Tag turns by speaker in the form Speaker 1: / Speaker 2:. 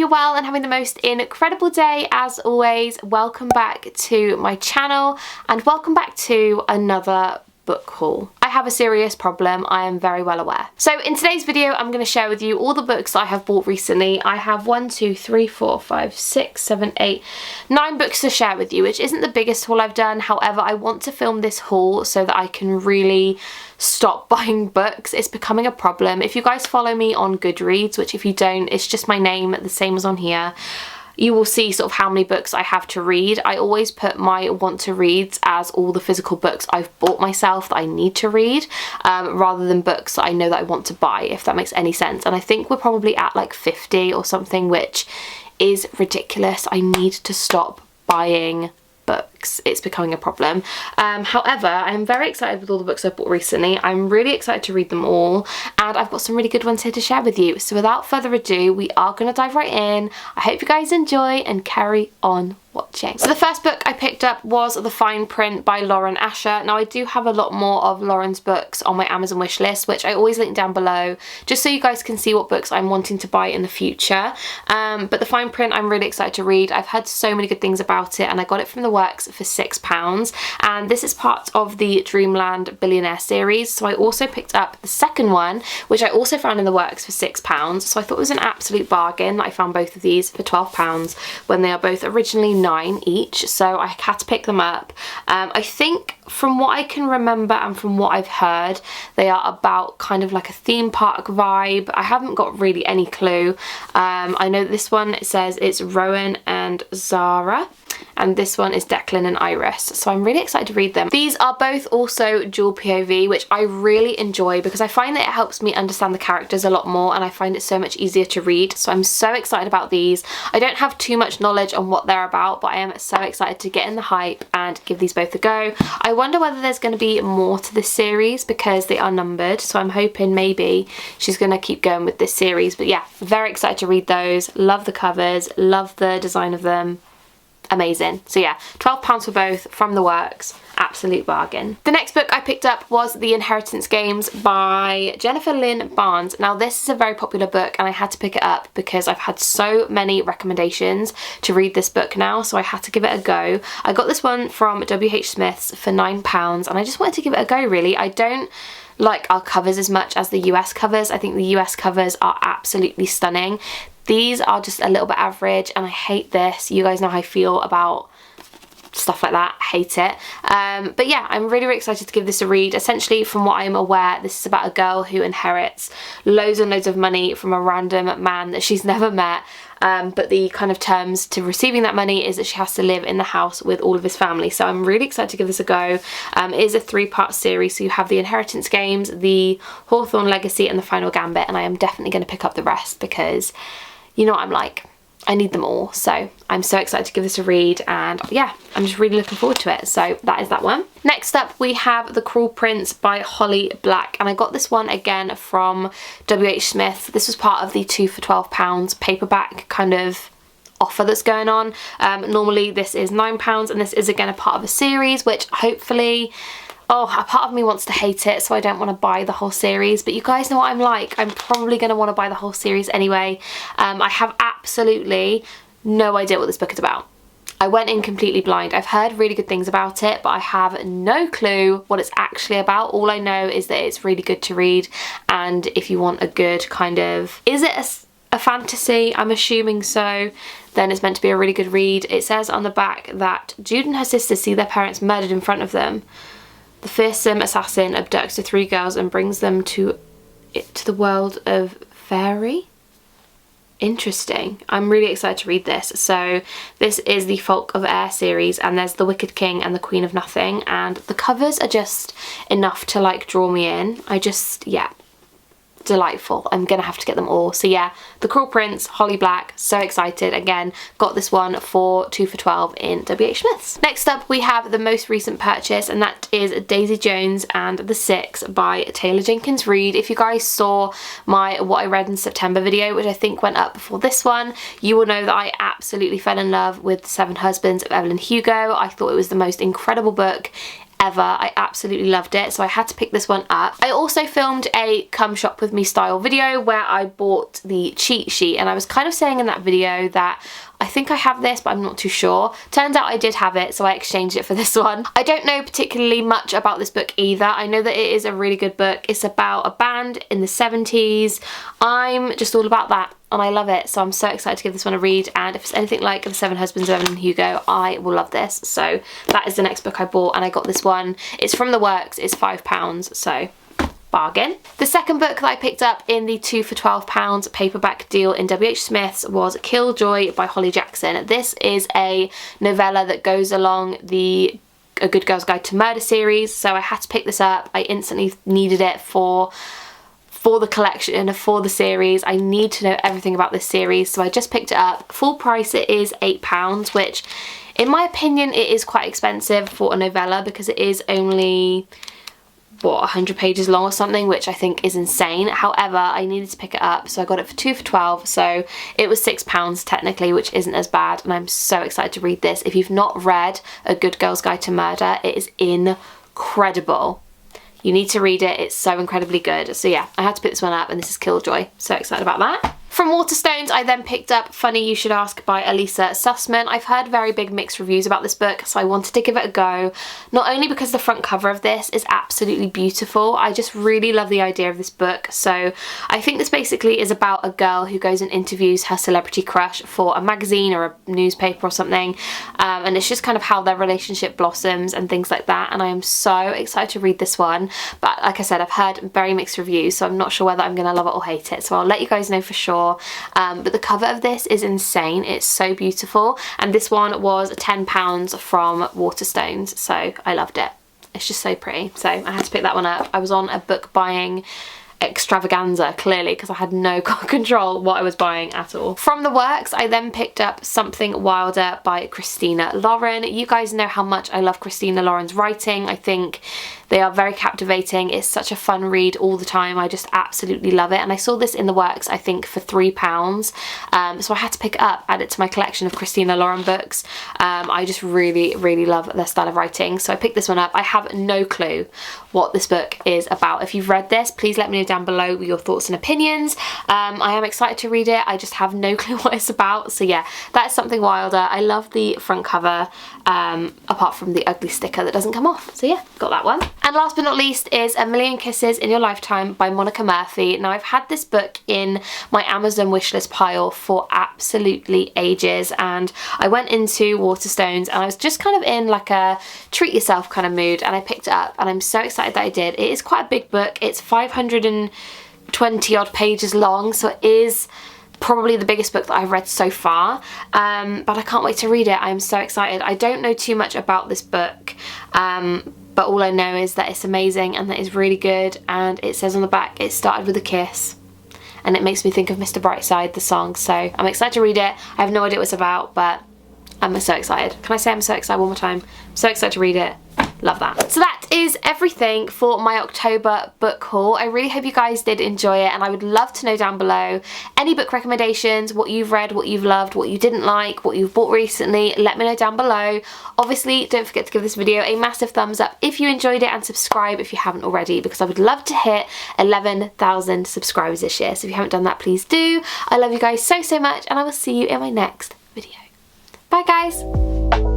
Speaker 1: you're well and having the most incredible day. As always, welcome back to my channel and welcome back to another book haul. I have a serious problem, I am very well aware. So in today's video, I'm going to share with you all the books that I have bought recently. I have 9 books to share with you, which isn't the biggest haul I've done. However, I want to film this haul so that I can really stop buying books. It's becoming a problem. If you guys follow me on Goodreads, which if you don't, it's just my name, the same as on here, you will see sort of how many books I have to read. I always put my want to reads as all the physical books I've bought myself that I need to read, rather than books that I know that I want to buy, if that makes any sense. And I think we're probably at like 50 or something, which is ridiculous. I need to stop buying books. It's becoming a problem. However, I'm very excited with all the books I've bought recently. I'm really excited to read them all, and I've got some really good ones here to share with you. So without further ado, we are going to dive right in. I hope you guys enjoy and carry on watching. So the first book I picked up was The Fine Print by ASHER. Now I do have a lot more of Lauren's books on my Amazon wishlist, which I always link down below, just so you guys can see what books I'm wanting to buy in the future. But The Fine Print I'm really excited to read. I've heard so many good things about it, and I got it from the works for £6, and this is part of the Dreamland Billionaire series. So I also picked up the second one, which I also found in the works for £6, so I thought it was an absolute bargain that I found both of these for £12 when they are both originally £9 each, so I had to pick them up. I think from what I can remember and from what I've heard, they are about kind of like a theme park vibe. I haven't got really any clue. I know this one, it says it's Rowan and Zara, and this one is Declan and Iris, so I'm really excited to read them. These are both also dual POV, which I really enjoy because I find that it helps me understand the characters a lot more, and I find it so much easier to read, so I'm so excited about these. I don't have too much knowledge on what they're about, but I am so excited to get in the hype and give these both a go. I wonder whether there's going to be more to this series because they are numbered, so I'm hoping maybe she's going to keep going with this series. But yeah, very excited to read those. Love the covers, love the design of them. Amazing. So yeah, £12 for both from the works. Absolute bargain. The next book I picked up was The Inheritance Games by Jennifer Lynn Barnes. Now this is a very popular book, and I had to pick it up because I've had so many recommendations to read this book now, so I had to give it a go. I got this one from WH Smith's for £9, and I just wanted to give it a go really. I don't like our covers as much as the US covers. I think the US covers are absolutely stunning. These are just a little bit average, and I hate this. You guys know how I feel about stuff like that. I hate it. But yeah, I'm really, really excited to give this a read. Essentially, from what I'm aware, this is about a girl who inherits loads and loads of money from a random man that she's never met. But the kind of terms to receiving that money is that she has to live in the house with all of his family. So I'm really excited to give this a go. It is a 3-part series, so you have the Inheritance Games, the Hawthorne Legacy, and the Final Gambit, and I am definitely going to pick up the rest because you know what I'm like. I need them all, so I'm so excited to give this a read, and yeah, I'm just really looking forward to it. So that is that one. Next up we have The Cruel Prince by Holly Black, and I got this one again from WH Smith. This was part of the 2 for £12 paperback kind of offer that's going on. Normally this is £9, and this is again a part of a series, which hopefully, oh, a part of me wants to hate it, so I don't want to buy the whole series, but you guys know what I'm like. I'm probably going to want to buy the whole series anyway. I have absolutely no idea what this book is about. I went in completely blind. I've heard really good things about it, but I have no clue what it's actually about. All I know is that it's really good to read, and if you want a good kind of, is it a fantasy? I'm assuming so. Then it's meant to be a really good read. It says on the back that Jude and her sister see their parents murdered in front of them. The fearsome assassin abducts the 3 girls and brings them to the world of fairy. Interesting. I'm really excited to read this. So this is the Folk of Air series, and there's the Wicked King and the Queen of Nothing, and the covers are just enough to like draw me in. Yeah, delightful. I'm gonna have to get them all. So yeah, The Cruel Prince, Holly Black, so excited. Again, got this one for 2 for £12 in WH Smith's. Next up we have the most recent purchase, and that is Daisy Jones and the Six by Taylor Jenkins Reid. If you guys saw my What I Read in September video, which I think went up before this one, you will know that I absolutely fell in love with The 7 Husbands of Evelyn Hugo. I thought it was the most incredible book ever. I absolutely loved it, so I had to pick this one up. I also filmed a come shop with me style video where I bought the cheat sheet, and I was kind of saying in that video that I think I have this, but I'm not too sure. Turns out I did have it, so I exchanged it for this one. I don't know particularly much about this book either. I know that it is a really good book. It's about a band in the 70s. I'm just all about that, and I love it, so I'm so excited to give this one a read. And if it's anything like The Seven Husbands of Evelyn Hugo, I will love this. So that is the next book I bought, and I got this one. It's from The Works. It's £5, so bargain. The second book that I picked up in the 2 for £12 paperback deal in WH Smith's was Killjoy by Holly Jackson. This is a novella that goes along the A Good Girl's Guide to Murder series, so I had to pick this up. I instantly needed it for the collection, for the series. I need to know everything about this series, so I just picked it up. Full price it is £8, which in my opinion it is quite expensive for a novella because it is only, what, 100 pages long or something, which I think is insane. However, I needed to pick it up, so I got it for 2 for £12, so it was £6 technically, which isn't as bad, and I'm so excited to read this. If you've not read A Good Girl's Guide to Murder, it is incredible. You need to read it, it's so incredibly good. So yeah, I had to pick this one up, and this is Killjoy. So excited about that. From Waterstones, I then picked up Funny You Should Ask by Elisa Sussman. I've heard very big mixed reviews about this book, so I wanted to give it a go. Not only because the front cover of this is absolutely beautiful, I just really love the idea of this book. So I think this basically is about a girl who goes and interviews her celebrity crush for a magazine or a newspaper or something, and it's just kind of how their relationship blossoms and things like that, and I am so excited to read this one. But like I said, I've heard very mixed reviews, so I'm not sure whether I'm going to love it or hate it, so I'll let you guys know for sure. But the cover of this is insane. It's so beautiful, and this one was £10 from Waterstones, so I loved it. It's just so pretty, so I had to pick that one up. I was on a book buying extravaganza, clearly, because I had no control what I was buying at all. From The Works, I then picked up Something Wilder by Christina Lauren. You guys know how much I love Christina Lauren's writing. I think they are very captivating. It's such a fun read all the time. I just absolutely love it, and I saw this in The Works I think for £3, so I had to pick it up, add it to my collection of Christina Lauren books. I just really love their style of writing, so I picked this one up. I have no clue what this book is about. If you've read this, please let me know down below your thoughts and opinions. I am excited to read it. I just have no clue what it's about, so yeah, that is Something Wilder. I love the front cover, apart from the ugly sticker that doesn't come off, so yeah, got that one. And last but not least is A Million Kisses in Your Lifetime by Monica Murphy. Now, I've had this book in my Amazon wishlist pile for absolutely ages, and I went into Waterstones and I was just kind of in like a treat yourself kind of mood, and I picked it up, and I'm so excited that I did. It is quite a big book. It's 520 odd pages long, so it is probably the biggest book that I've read so far, but I can't wait to read it. I'm so excited. I don't know too much about this book, but all I know is that it's amazing and that it's really good, and it says on the back it started with a kiss, and it makes me think of Mr. Brightside, the song, so I'm excited to read it. I have no idea what it's about, but I'm so excited. Can I say I'm so excited one more time? I'm so excited to read it. Love that. So that is everything for my October book haul. I really hope you guys did enjoy it, and I would love to know down below any book recommendations, what you've read, what you've loved, what you didn't like, what you've bought recently. Let me know down below. Obviously, don't forget to give this video a massive thumbs up if you enjoyed it, and subscribe if you haven't already, because I would love to hit 11,000 subscribers this year. So if you haven't done that, please do. I love you guys so much, and I will see you in my next video. Bye guys.